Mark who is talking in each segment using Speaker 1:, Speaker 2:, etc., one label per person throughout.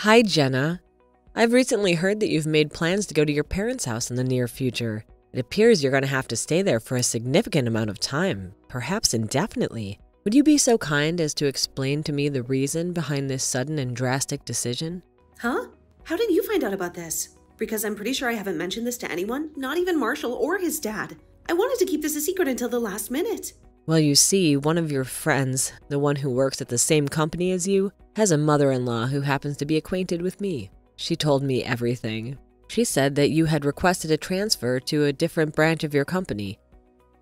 Speaker 1: Hi, Jenna. I've recently heard that you've made plans to go to your parents' house in the near future. It appears you're going to have to stay there for a significant amount of time, perhaps indefinitely. Would you be so kind as to explain to me the reason behind this sudden and drastic decision?
Speaker 2: Huh? How did you find out about this? Because I'm pretty sure I haven't mentioned this to anyone, not even Marshall or his dad. I wanted to keep this a secret until the last minute.
Speaker 1: Well, you see, one of your friends, the one who works at the same company as you, has a mother-in-law who happens to be acquainted with me. She told me everything. She said that you had requested a transfer to a different branch of your company,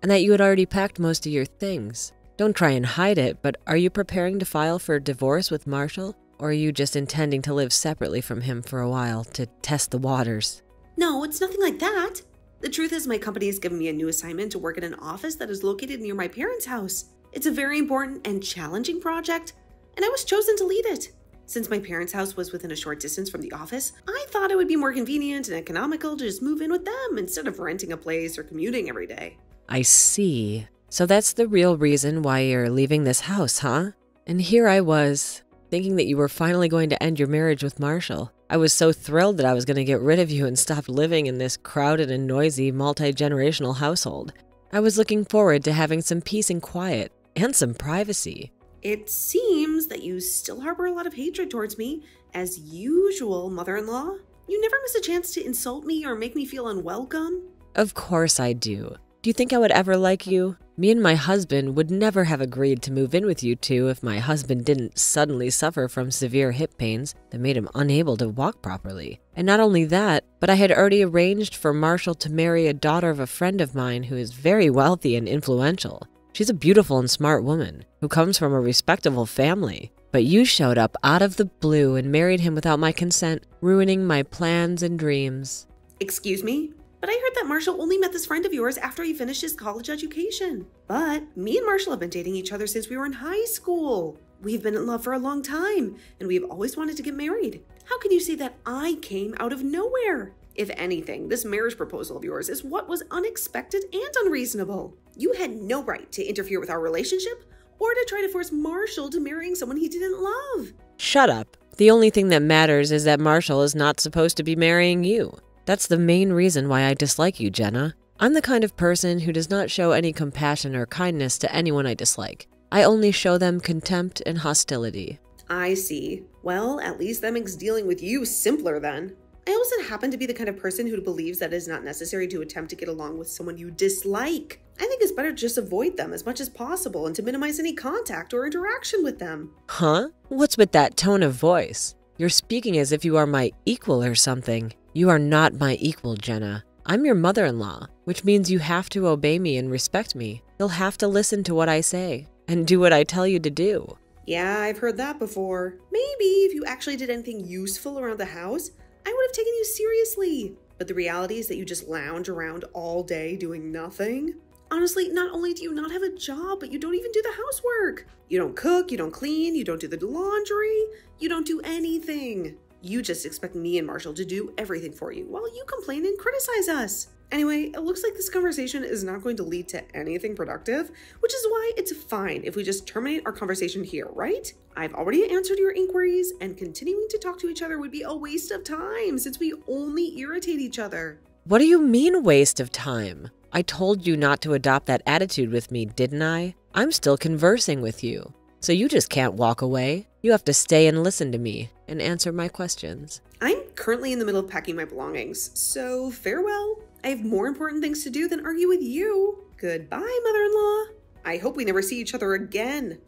Speaker 1: and that you had already packed most of your things. Don't try and hide it, but are you preparing to file for divorce with Marshall? Or are you just intending to live separately from him for a while to test the waters?
Speaker 2: No, it's nothing like that. The truth is my company has given me a new assignment to work in an office that is located near my parents' house. It's a very important and challenging project, and I was chosen to lead it. Since my parents' house was within a short distance from the office, I thought it would be more convenient and economical to just move in with them instead of renting a place or commuting every day.
Speaker 1: I see. So that's the real reason why you're leaving this house, huh? And here I was, thinking that you were finally going to end your marriage with Marshall. I was so thrilled that I was going to get rid of you and stop living in this crowded and noisy multi-generational household. I was looking forward to having some peace and quiet, and some privacy.
Speaker 2: It seems that you still harbor a lot of hatred towards me, as usual, mother-in-law. You never miss a chance to insult me or make me feel unwelcome.
Speaker 1: Of course I do. Do you think I would ever like you? Me and my husband would never have agreed to move in with you two if my husband didn't suddenly suffer from severe hip pains that made him unable to walk properly. And not only that, but I had already arranged for Marshall to marry a daughter of a friend of mine who is very wealthy and influential. She's a beautiful and smart woman who comes from a respectable family. But you showed up out of the blue and married him without my consent, ruining my plans and dreams.
Speaker 2: Excuse me? But I heard that Marshall only met this friend of yours after he finished his college education. But me and Marshall have been dating each other since we were in high school. We've been in love for a long time, and we've always wanted to get married. How can you say that I came out of nowhere? If anything, this marriage proposal of yours is what was unexpected and unreasonable. You had no right to interfere with our relationship or to try to force Marshall to marrying someone he didn't love.
Speaker 1: Shut up. The only thing that matters is that Marshall is not supposed to be marrying you. That's the main reason why I dislike you, Jenna. I'm the kind of person who does not show any compassion or kindness to anyone I dislike. I only show them contempt and hostility.
Speaker 2: I see. Well, at least that makes dealing with you simpler then. I also happen to be the kind of person who believes that it is not necessary to attempt to get along with someone you dislike. I think it's better to just avoid them as much as possible and to minimize any contact or interaction with them.
Speaker 1: Huh? What's with that tone of voice? You're speaking as if you are my equal or something. You are not my equal, Jenna. I'm your mother-in-law, which means you have to obey me and respect me. You'll have to listen to what I say and do what I tell you to do.
Speaker 2: Yeah, I've heard that before. Maybe if you actually did anything useful around the house, I would have taken you seriously. But the reality is that you just lounge around all day doing nothing. Honestly, not only do you not have a job, but you don't even do the housework. You don't cook, you don't clean, you don't do the laundry, you don't do anything. You just expect me and Marshall to do everything for you while you complain and criticize us. Anyway, it looks like this conversation is not going to lead to anything productive, which is why it's fine if we just terminate our conversation here, right? I've already answered your inquiries, and continuing to talk to each other would be a waste of time since we only irritate each other.
Speaker 1: What do you mean, waste of time? I told you not to adopt that attitude with me, didn't I? I'm still conversing with you. So you just can't walk away. You have to stay and listen to me and answer my questions.
Speaker 2: I'm currently in the middle of packing my belongings, so farewell. I have more important things to do than argue with you. Goodbye, mother-in-law. I hope we never see each other again.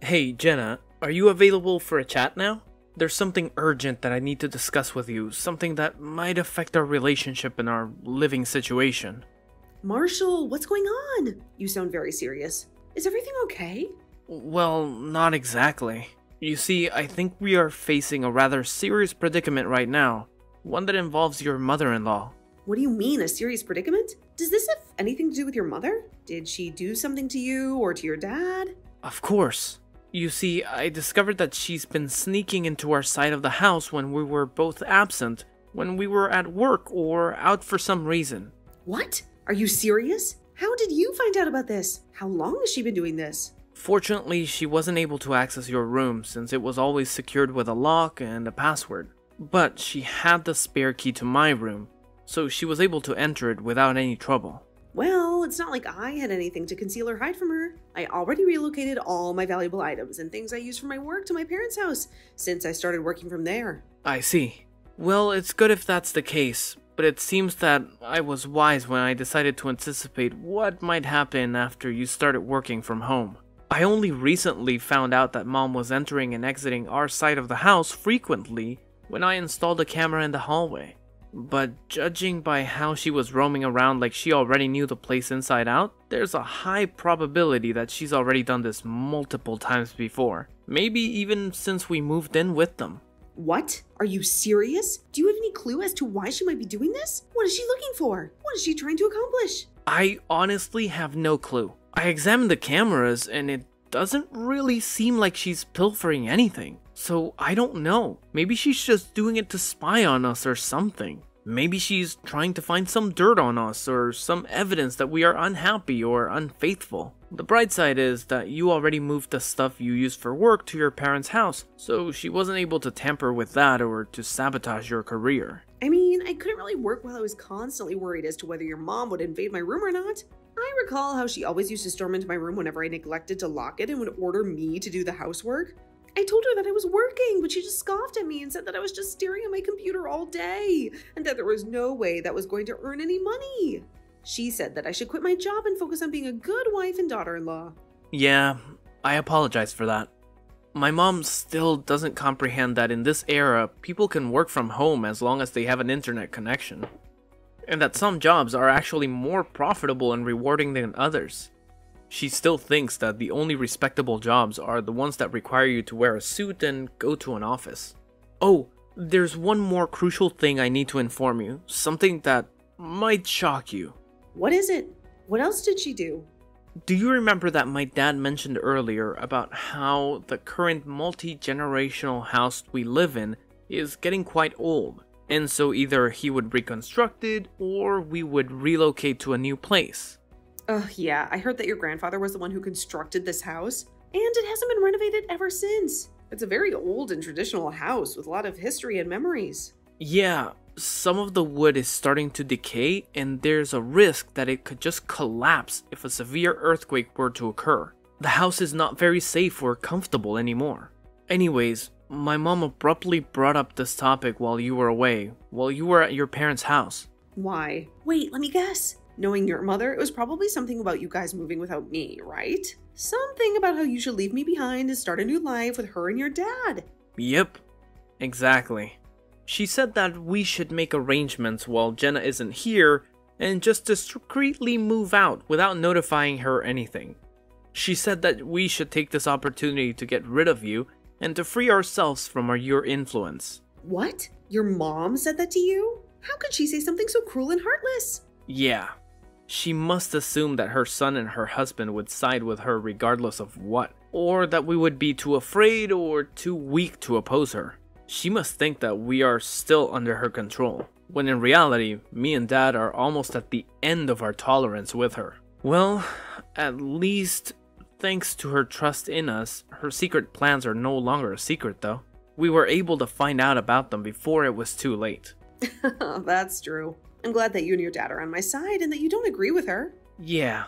Speaker 3: Hey, Jenna, are you available for a chat now? There's something urgent that I need to discuss with you, something that might affect our relationship and our living situation.
Speaker 2: Marshall, what's going on? You sound very serious. Is everything okay?
Speaker 3: Well, not exactly. You see, I think we are facing a rather serious predicament right now, one that involves your mother-in-law.
Speaker 2: What do you mean, a serious predicament? Does this have anything to do with your mother? Did she do something to you or to your dad?
Speaker 3: Of course. You see, I discovered that she's been sneaking into our side of the house when we were both absent, when we were at work or out for some reason.
Speaker 2: What? Are you serious? How did you find out about this? How long has she been doing this?
Speaker 3: Fortunately, she wasn't able to access your room since it was always secured with a lock and a password. But she had the spare key to my room, so she was able to enter it without any trouble.
Speaker 2: Well, it's not like I had anything to conceal or hide from her. I already relocated all my valuable items and things I use for my work to my parents' house since I started working from there.
Speaker 3: I see. Well, it's good if that's the case, but it seems that I was wise when I decided to anticipate what might happen after you started working from home. I only recently found out that Mom was entering and exiting our side of the house frequently when I installed a camera in the hallway. But judging by how she was roaming around like she already knew the place inside out, there's a high probability that she's already done this multiple times before. Maybe even since we moved in with them.
Speaker 2: What? Are you serious? Do you have any clue as to why she might be doing this? What is she looking for? What is she trying to accomplish?
Speaker 3: I honestly have no clue. I examined the cameras and it doesn't really seem like she's pilfering anything. So I don't know. Maybe she's just doing it to spy on us or something. Maybe she's trying to find some dirt on us or some evidence that we are unhappy or unfaithful. The bright side is that you already moved the stuff you use for work to your parents' house, so she wasn't able to tamper with that or to sabotage your career.
Speaker 2: I mean, I couldn't really work while I was constantly worried as to whether your mom would invade my room or not. I recall how she always used to storm into my room whenever I neglected to lock it and would order me to do the housework. I told her that I was working, but she just scoffed at me and said that I was just staring at my computer all day and that there was no way that was going to earn any money. She said that I should quit my job and focus on being a good wife and daughter-in-law.
Speaker 3: Yeah, I apologize for that. My mom still doesn't comprehend that in this era, people can work from home as long as they have an internet connection. And that some jobs are actually more profitable and rewarding than others. She still thinks that the only respectable jobs are the ones that require you to wear a suit and go to an office. Oh, there's one more crucial thing I need to inform you, something that might shock you.
Speaker 2: What is it? What else did she do?
Speaker 3: Do you remember that my dad mentioned earlier about how the current multi-generational house we live in is getting quite old, and so either he would reconstruct it or we would relocate to a new place?
Speaker 2: Yeah, I heard that your grandfather was the one who constructed this house, and it hasn't been renovated ever since. It's a very old and traditional house with a lot of history and memories.
Speaker 3: Yeah, some of the wood is starting to decay, and there's a risk that it could just collapse if a severe earthquake were to occur. The house is not very safe or comfortable anymore. Anyways, my mom abruptly brought up this topic while you were away, while you were at your parents' house.
Speaker 2: Why? Wait, let me guess. Knowing your mother, it was probably something about you guys moving without me, right? Something about how you should leave me behind and start a new life with her and your dad.
Speaker 3: Yep, exactly. She said that we should make arrangements while Jenna isn't here and just discreetly move out without notifying her anything. She said that we should take this opportunity to get rid of you and to free ourselves from your influence.
Speaker 2: What? Your mom said that to you? How could she say something so cruel and heartless?
Speaker 3: Yeah. She must assume that her son and her husband would side with her regardless of what, or that we would be too afraid or too weak to oppose her. She must think that we are still under her control, when in reality, me and Dad are almost at the end of our tolerance with her. Well, at least, thanks to her trust in us, her secret plans are no longer a secret though. We were able to find out about them before it was too late.
Speaker 2: That's true. I'm glad that you and your dad are on my side and that you don't agree with her.
Speaker 3: Yeah.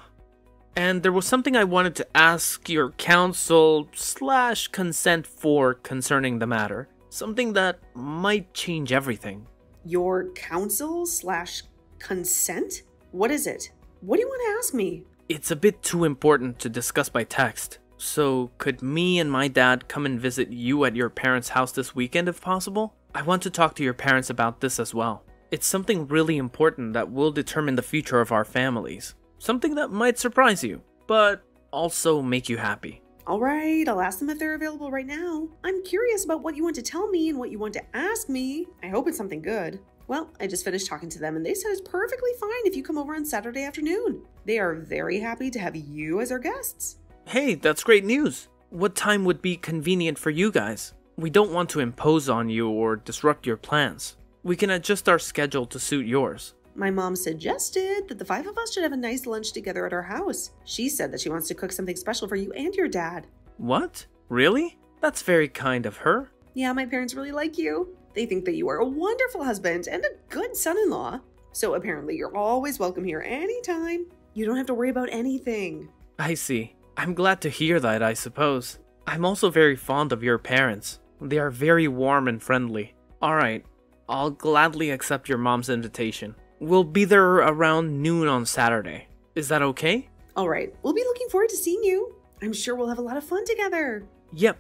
Speaker 3: And there was something I wanted to ask your counsel/consent for concerning the matter. Something that might change everything.
Speaker 2: Your counsel/consent? What is it? What do you want to ask me?
Speaker 3: It's a bit too important to discuss by text. So could me and my dad come and visit you at your parents' house this weekend if possible? I want to talk to your parents about this as well. It's something really important that will determine the future of our families. Something that might surprise you, but also make you happy.
Speaker 2: Alright, I'll ask them if they're available right now. I'm curious about what you want to tell me and what you want to ask me. I hope it's something good. Well, I just finished talking to them and they said it's perfectly fine if you come over on Saturday afternoon. They are very happy to have you as our guests.
Speaker 3: Hey, that's great news. What time would be convenient for you guys? We don't want to impose on you or disrupt your plans. We can adjust our schedule to suit yours.
Speaker 2: My mom suggested that the 5 of us should have a nice lunch together at our house. She said that she wants to cook something special for you and your dad.
Speaker 3: What? Really? That's very kind of her.
Speaker 2: Yeah, my parents really like you. They think that you are a wonderful husband and a good son-in-law. So apparently you're always welcome here anytime. You don't have to worry about anything.
Speaker 3: I see. I'm glad to hear that, I suppose. I'm also very fond of your parents. They are very warm and friendly. Alright, I'll gladly accept your mom's invitation. We'll be there around noon on Saturday. Is that okay?
Speaker 2: Alright, we'll be looking forward to seeing you. I'm sure we'll have a lot of fun together.
Speaker 3: Yep.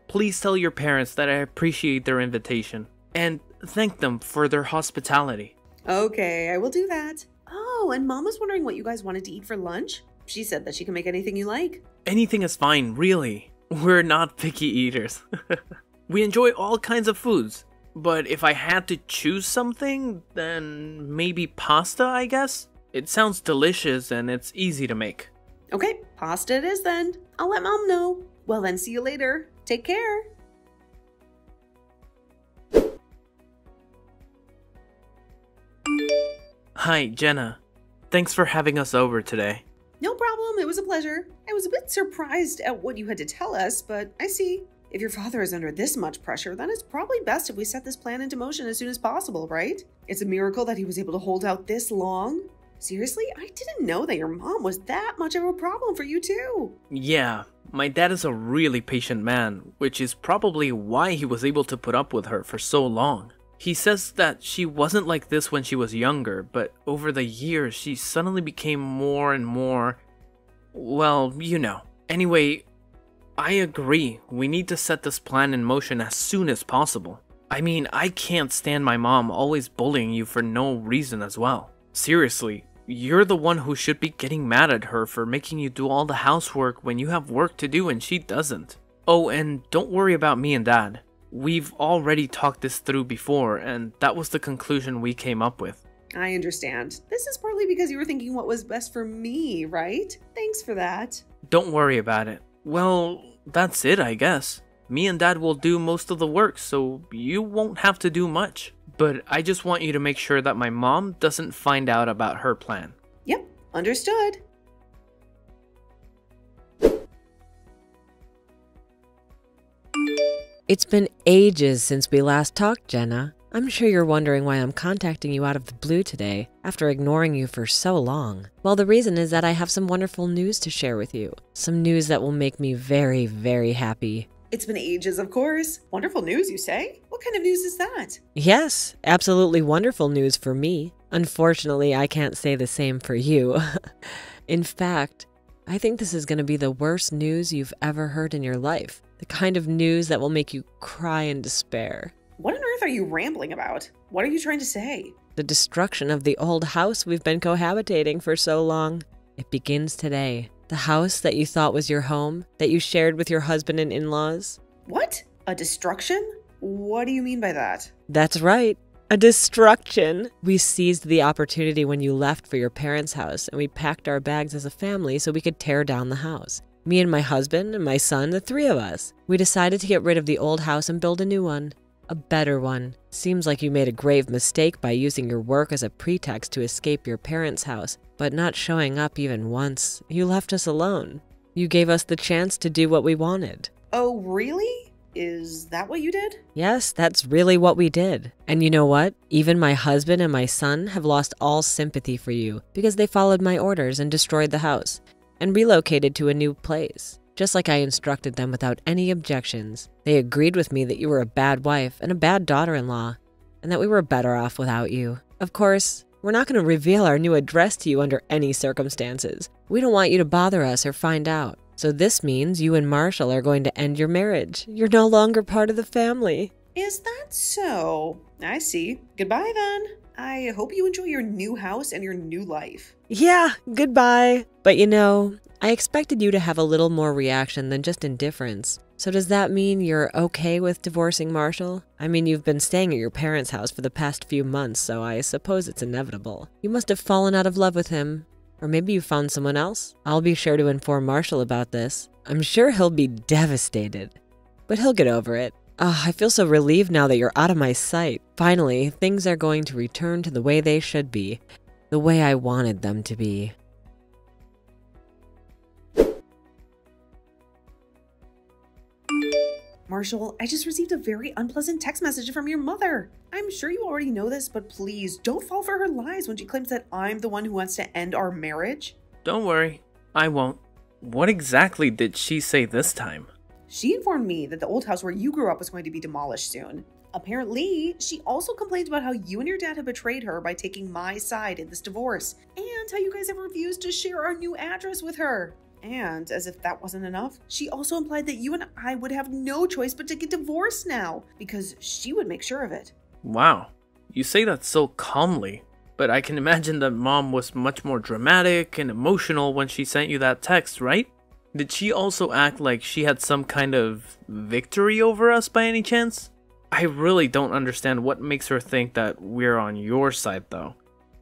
Speaker 3: Please tell your parents that I appreciate their invitation. And thank them for their hospitality.
Speaker 2: Okay, I will do that. Oh, and Mom was wondering what you guys wanted to eat for lunch. She said that she can make anything you like.
Speaker 3: Anything is fine, really. We're not picky eaters. We enjoy all kinds of foods. But if I had to choose something, then maybe pasta, I guess? It sounds delicious and it's easy to make.
Speaker 2: Okay, pasta it is then. I'll let Mom know. Well then, see you later. Take care.
Speaker 3: Hi, Jenna. Thanks for having us over today.
Speaker 2: No problem, it was a pleasure. I was a bit surprised at what you had to tell us, but I see. If your father is under this much pressure, then it's probably best if we set this plan into motion as soon as possible, right? It's a miracle that he was able to hold out this long. Seriously, I didn't know that your mom was that much of a problem for you too.
Speaker 3: Yeah, my dad is a really patient man, which is probably why he was able to put up with her for so long. He says that she wasn't like this when she was younger, but over the years she suddenly became more and more, well, you know. Anyway, I agree, we need to set this plan in motion as soon as possible. I mean, I can't stand my mom always bullying you for no reason as well. Seriously, you're the one who should be getting mad at her for making you do all the housework when you have work to do and she doesn't. Oh, and don't worry about me and Dad. We've already talked this through before, and that was the conclusion we came up with.
Speaker 2: I understand. This is partly because you were thinking what was best for me, right? Thanks for that.
Speaker 3: Don't worry about it. Well, that's it, I guess. Me and Dad will do most of the work, so you won't have to do much. But I just want you to make sure that my mom doesn't find out about her plan.
Speaker 2: Yep, understood.
Speaker 1: It's been ages since we last talked, Jenna. I'm sure you're wondering why I'm contacting you out of the blue today, after ignoring you for so long. Well, the reason is that I have some wonderful news to share with you. Some news that will make me very, very happy.
Speaker 2: It's been ages, of course. Wonderful news, you say? What kind of news is that?
Speaker 1: Yes, absolutely wonderful news for me. Unfortunately, I can't say the same for you. In fact, I think this is going to be the worst news you've ever heard in your life. The kind of news that will make you cry in despair.
Speaker 2: What on earth are you rambling about? What are you trying to say?
Speaker 1: The destruction of the old house we've been cohabitating for so long. It begins today. The house that you thought was your home, that you shared with your husband and in-laws.
Speaker 2: What? A destruction? What do you mean by that?
Speaker 1: That's right. A destruction. We seized the opportunity when you left for your parents' house, and we packed our bags as a family so we could tear down the house. Me and my husband and my son, the 3 of us. We decided to get rid of the old house and build a new one. A better one. Seems like you made a grave mistake by using your work as a pretext to escape your parents' house, but not showing up even once. You left us alone. You gave us the chance to do what we wanted.
Speaker 2: Oh, really? Is that what you did?
Speaker 1: Yes, that's really what we did. And you know what? Even my husband and my son have lost all sympathy for you because they followed my orders and destroyed the house and relocated to a new place. Just like I instructed them without any objections. They agreed with me that you were a bad wife and a bad daughter-in-law, and that we were better off without you. Of course, we're not going to reveal our new address to you under any circumstances. We don't want you to bother us or find out. So this means you and Marshall are going to end your marriage. You're no longer part of the family.
Speaker 2: Is that so? I see. Goodbye then. I hope you enjoy your new house and your new life.
Speaker 1: Yeah, goodbye. But you know, I expected you to have a little more reaction than just indifference. So does that mean you're okay with divorcing Marshall? I mean, you've been staying at your parents' house for the past few months, so I suppose it's inevitable. You must have fallen out of love with him. Or maybe you found someone else. I'll be sure to inform Marshall about this. I'm sure he'll be devastated. But he'll get over it. I feel so relieved now that you're out of my sight. Finally, things are going to return to the way they should be. The way I wanted them to be.
Speaker 2: Marshall, I just received a very unpleasant text message from your mother. I'm sure you already know this, but please don't fall for her lies when she claims that I'm the one who wants to end our marriage.
Speaker 3: Don't worry, I won't. What exactly did she say this time?
Speaker 2: She informed me that the old house where you grew up was going to be demolished soon. Apparently, she also complained about how you and your dad had betrayed her by taking my side in this divorce, and how you guys have refused to share our new address with her. And as if that wasn't enough, she also implied that you and I would have no choice but to get divorced now, because she would make sure of it.
Speaker 3: Wow, you say that so calmly, but I can imagine that Mom was much more dramatic and emotional when she sent you that text, right? Did she also act like she had some kind of victory over us by any chance? I really don't understand what makes her think that we're on your side though.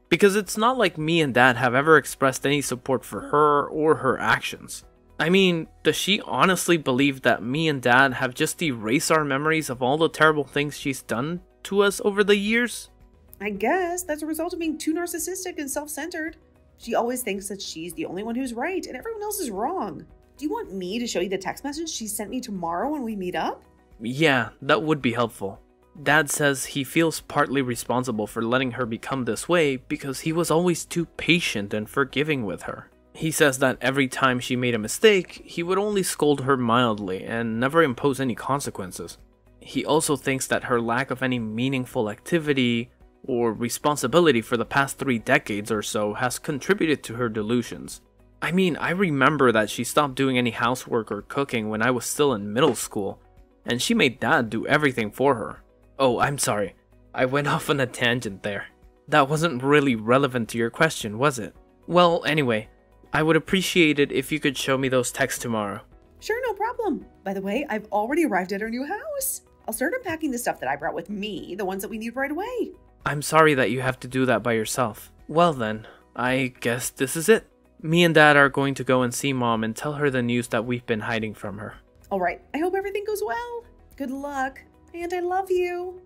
Speaker 3: Because it's not like me and Dad have ever expressed any support for her or her actions. I mean, does she honestly believe that me and Dad have just erased our memories of all the terrible things she's done to us over the years?
Speaker 2: I guess that's a result of being too narcissistic and self-centered. She always thinks that she's the only one who's right and everyone else is wrong. Do you want me to show you the text message she sent me tomorrow when we meet up?
Speaker 3: Yeah, that would be helpful. Dad says he feels partly responsible for letting her become this way because he was always too patient and forgiving with her. He says that every time she made a mistake, he would only scold her mildly and never impose any consequences. He also thinks that her lack of any meaningful activity or responsibility for the past 3 decades or so has contributed to her delusions. I mean, I remember that she stopped doing any housework or cooking when I was still in middle school, and she made Dad do everything for her. Oh, I'm sorry. I went off on a tangent there. That wasn't really relevant to your question, was it? Well, anyway, I would appreciate it if you could show me those texts tomorrow.
Speaker 2: Sure, no problem. By the way, I've already arrived at our new house. I'll start unpacking the stuff that I brought with me, the ones that we need right away.
Speaker 3: I'm sorry that you have to do that by yourself. Well then, I guess this is it. Me and Dad are going to go and see Mom and tell her the news that we've been hiding from her.
Speaker 2: All right, I hope everything goes well. Good luck, and I love you.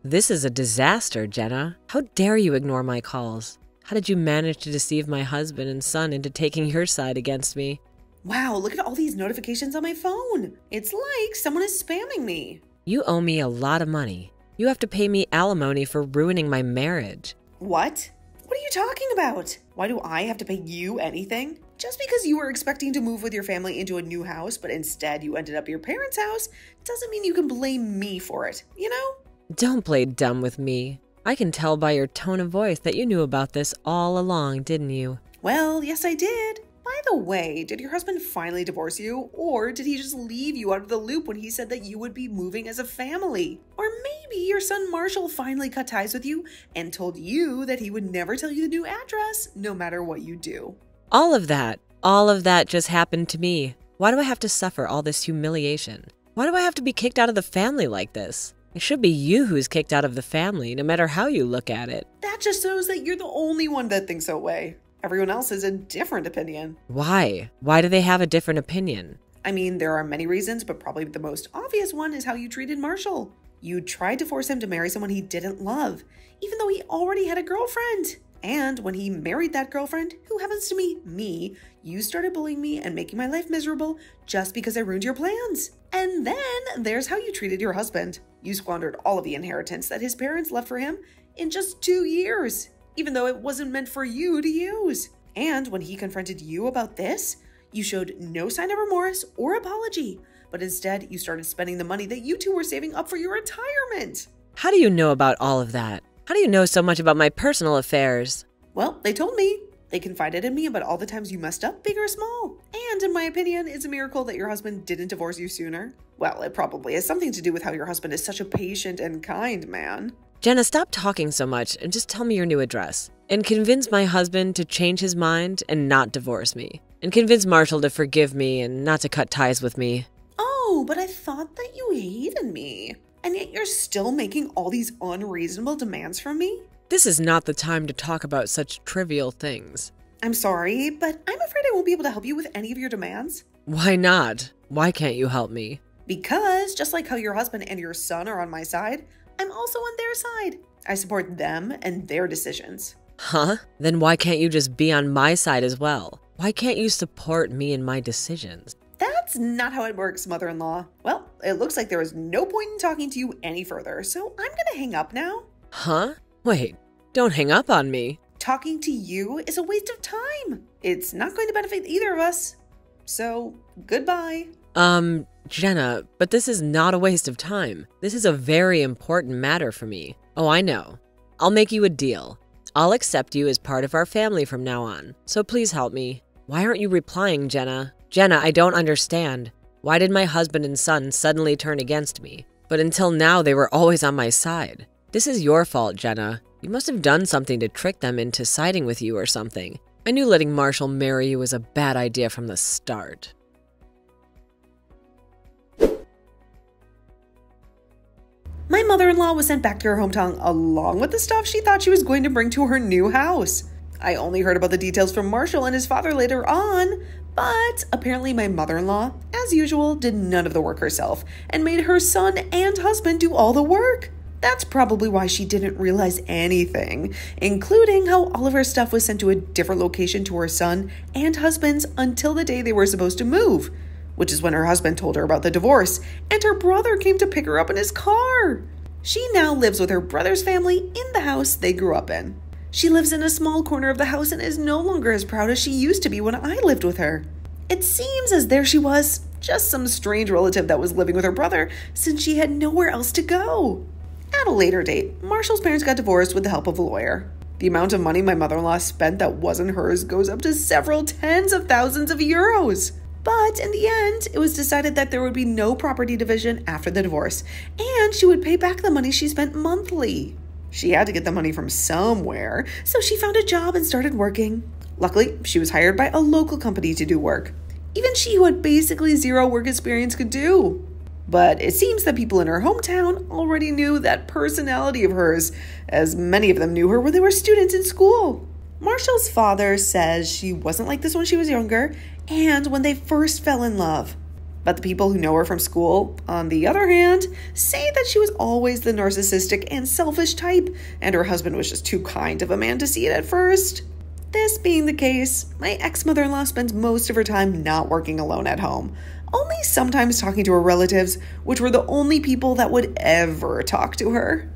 Speaker 1: This is a disaster, Jenna. How dare you ignore my calls? How did you manage to deceive my husband and son into taking your side against me?
Speaker 2: Wow, look at all these notifications on my phone. It's like someone is spamming me.
Speaker 1: You owe me a lot of money. You have to pay me alimony for ruining my marriage.
Speaker 2: What? What are you talking about? Why do I have to pay you anything? Just because you were expecting to move with your family into a new house, but instead you ended up at your parents' house, doesn't mean you can blame me for it, you know?
Speaker 1: Don't play dumb with me. I can tell by your tone of voice that you knew about this all along, didn't you?
Speaker 2: Well, yes, I did. By the way, did your husband finally divorce you, or did he just leave you out of the loop when he said that you would be moving as a family? Or maybe your son Marshall finally cut ties with you and told you that he would never tell you the new address, no matter what you do.
Speaker 1: All of that just happened to me. Why do I have to suffer all this humiliation? Why do I have to be kicked out of the family like this? It should be you who's kicked out of the family, no matter how you look at it.
Speaker 2: That just shows that you're the only one that thinks that way. Everyone else has a different opinion.
Speaker 1: Why? Why do they have a different opinion?
Speaker 2: I mean, there are many reasons, but probably the most obvious one is how you treated Marshall. You tried to force him to marry someone he didn't love, even though he already had a girlfriend. And when he married that girlfriend, who happens to be me, you started bullying me and making my life miserable just because I ruined your plans. And then there's how you treated your husband. You squandered all of the inheritance that his parents left for him in just 2 years, even though it wasn't meant for you to use. And when he confronted you about this, you showed no sign of remorse or apology, but instead you started spending the money that you two were saving up for your retirement.
Speaker 1: How do you know about all of that? How do you know so much about my personal affairs?
Speaker 2: Well, they told me. They confided in me about all the times you messed up, big or small. And in my opinion, it's a miracle that your husband didn't divorce you sooner. Well, it probably has something to do with how your husband is such a patient and kind man.
Speaker 1: Jenna, stop talking so much and just tell me your new address. And convince my husband to change his mind and not divorce me. And convince Marshall to forgive me and not to cut ties with me.
Speaker 2: Oh, but I thought that you hated me. And yet you're still making all these unreasonable demands from me?
Speaker 1: This is not the time to talk about such trivial things.
Speaker 2: I'm sorry, but I'm afraid I won't be able to help you with any of your demands.
Speaker 1: Why not? Why can't you help me?
Speaker 2: Because just like how your husband and your son are on my side, I'm also on their side. I support them and their decisions.
Speaker 1: Huh? Then why can't you just be on my side as well? Why can't you support me and my decisions?
Speaker 2: That's not how it works, mother-in-law. Well, it looks like there is no point in talking to you any further, so I'm gonna hang up now.
Speaker 1: Huh? Wait, don't hang up on me.
Speaker 2: Talking to you is a waste of time. It's not going to benefit either of us. So, goodbye.
Speaker 1: Jenna, but this is not a waste of time. This is a very important matter for me. Oh, I know. I'll make you a deal. I'll accept you as part of our family from now on, so please help me. Why aren't you replying, Jenna? Jenna, I don't understand. Why did my husband and son suddenly turn against me? But until now, they were always on my side. This is your fault, Jenna. You must have done something to trick them into siding with you or something. I knew letting Marshall marry you was a bad idea from the start.
Speaker 2: My mother-in-law was sent back to her hometown along with the stuff she thought she was going to bring to her new house. I only heard about the details from Marshall and his father later on, but apparently my mother-in-law, as usual, did none of the work herself and made her son and husband do all the work. That's probably why she didn't realize anything, including how all of her stuff was sent to a different location to her son and husband's until the day they were supposed to move, which is when her husband told her about the divorce, and her brother came to pick her up in his car. She now lives with her brother's family in the house they grew up in. She lives in a small corner of the house and is no longer as proud as she used to be when I lived with her. It seems as there she was, just some strange relative that was living with her brother since she had nowhere else to go. At a later date, Marshall's parents got divorced with the help of a lawyer. The amount of money my mother-in-law spent that wasn't hers goes up to several tens of thousands of euros. But in the end, it was decided that there would be no property division after the divorce, and she would pay back the money she spent monthly. She had to get the money from somewhere, so she found a job and started working. Luckily, she was hired by a local company to do work. Even she, who had basically zero work experience, could do. But it seems that people in her hometown already knew that personality of hers, as many of them knew her when they were students in school. Marshall's father says she wasn't like this when she was younger and when they first fell in love. But the people who know her from school, on the other hand, say that she was always the narcissistic and selfish type, and her husband was just too kind of a man to see it at first. This being the case, my ex-mother-in-law spends most of her time not working alone at home, only sometimes talking to her relatives, which were the only people that would ever talk to her.